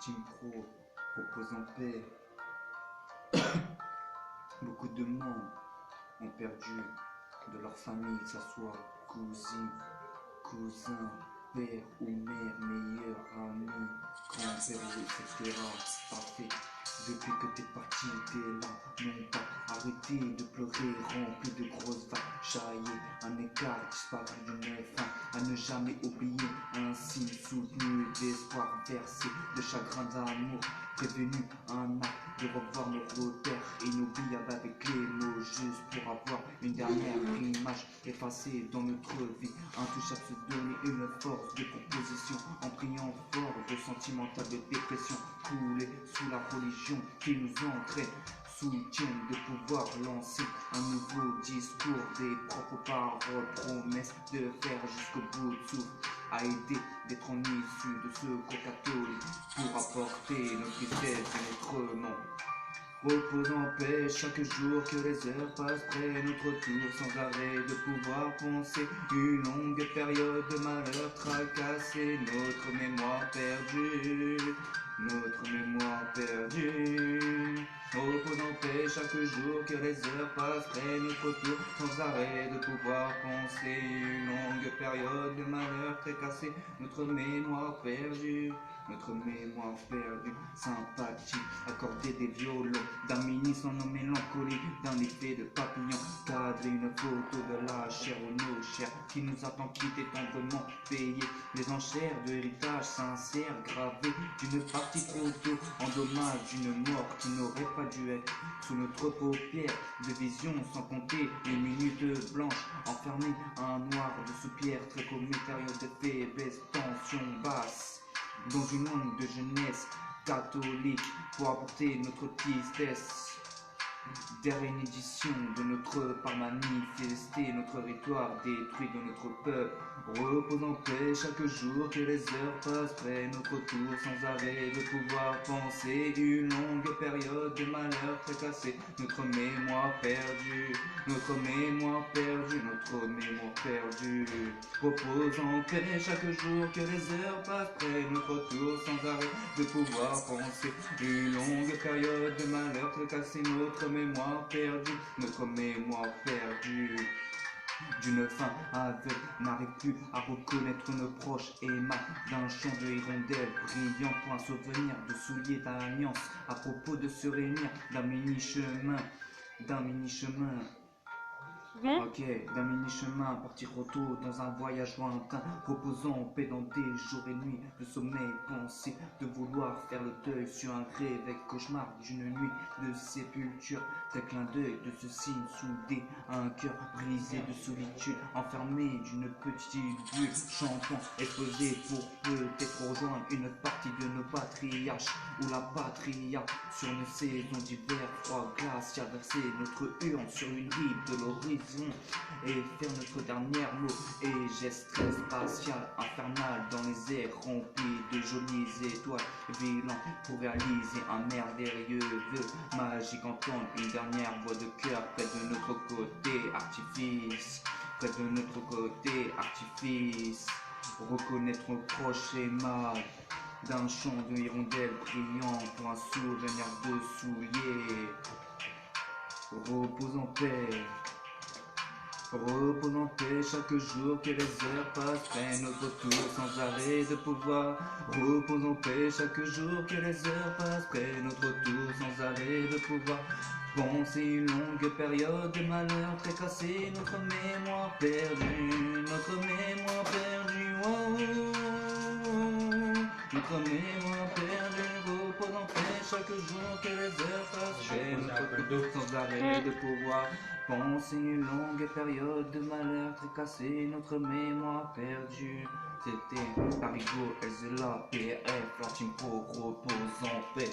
Team Pro, repose en paix. Beaucoup de monde ont perdu de leur famille, que ce soit cousine, cousin, père ou mère, meilleur ami, grand-père, etc. Parfait. Depuis que t'es parti, t'es là, non pas arrêté de pleurer, rempli de grosses vagues, chaillé, un écart disparu d'une fin, à ne jamais oublier, un signe soutenu d'espoir versé, de chagrin d'amour, prévenu, un acte de revoir nos repères, inoubliable avec les mots justes pour avoir une dernière image effacée dans notre vie, intouchable se donner une force de proposition, en priant fort de sentimentale de dépression, couler sous la religion qui nous entraîne, soutiennent de pouvoir lancer un nouveau discours, des propres paroles, promesses de faire jusqu'au bout de souffle, à aider d'être en issue de ce corps catholique pour apporter notre tristesse et notre nom. Repose en paix chaque jour que les heures passent près notre tour, sans arrêt de pouvoir penser une longue période de malheur tracassé, notre mémoire perdue, notre mémoire perdue. Repose en paix chaque jour que les heures passent près notre tour, sans arrêt de pouvoir penser une longue période de malheur tracassé, notre mémoire perdue. Notre mémoire perdue, sympathie, accorder des violons, d'un ministre en mélancolie, d'un effet de papillon, cadrer une photo de la chair ou nos chairs, qui nous attend quitter tendrement, payer les enchères de héritage sincère, gravé d'une partie trop tôt, en dommage d'une mort qui n'aurait pas dû être, sous notre paupière de vision, sans compter les minutes blanches, enfermées un noir de soupières, très comme une période de faiblesse, tension basse. Dans une onde de jeunesse catholique pour apporter notre tristesse. Dernière édition de notre part manifester notre victoire détruite de notre peuple. Repose en paix chaque jour que les heures passent près notre tour, sans arrêt de pouvoir penser une longue période de malheur tracassé, notre mémoire perdue, notre mémoire perdue, notre mémoire perdue. Repose en paix chaque jour que les heures passent près notre tour, sans arrêt de pouvoir penser une longue période de malheur tracassé, notre mémoire perdue, notre mémoire perdue. D'une fin aveugle, n'arrive plus à reconnaître nos proches aimants, d'un champ de hirondelles brillant pour un souvenir de souliers d'alliance, à propos de se réunir d'un mini-chemin, Ok, d'un mini-chemin, partir trop tôt dans un voyage lointain, reposant en paix dans des jours et nuits de sommeil, penser de vouloir faire le deuil sur un rêve avec cauchemar d'une nuit de sépulture, tel clin d'œil de ce signe soudé, un cœur brisé de solitude, enfermé d'une petite bulle, chantant, exposé pour peut-être rejoindre une partie de nos patriarches, ou la patria, sur une saison d'hiver froid glacial, verser notre urne sur une rive de l'horizon, et faire notre dernière mot et geste très spatial, infernal dans les airs remplis de jolies étoiles, violent pour réaliser un merveilleux vœu magique, entendre une dernière voix de cœur près de notre côté artifice, près de notre côté artifice, reconnaître nos proches et mal d'un champ de hirondelles brillant pour un souvenir de souliers. Repose en paix. Repose en paix chaque jour que les heures passent près notre tour, sans arrêt de pouvoir. Repose en paix chaque jour que les heures passent près notre tour, sans arrêt de pouvoir. Penser une longue période de malheur tracassé, notre mémoire perdue, notre mémoire perdue, notre mémoire perdue. Repose en paix chaque jour que les heures passent près notre tour, sans arrêt de pouvoir. Penser une longue période de malheur tracassé, notre mémoire perdue. C'était Parigo, Elzela, PRF, Team Pro, repose en paix.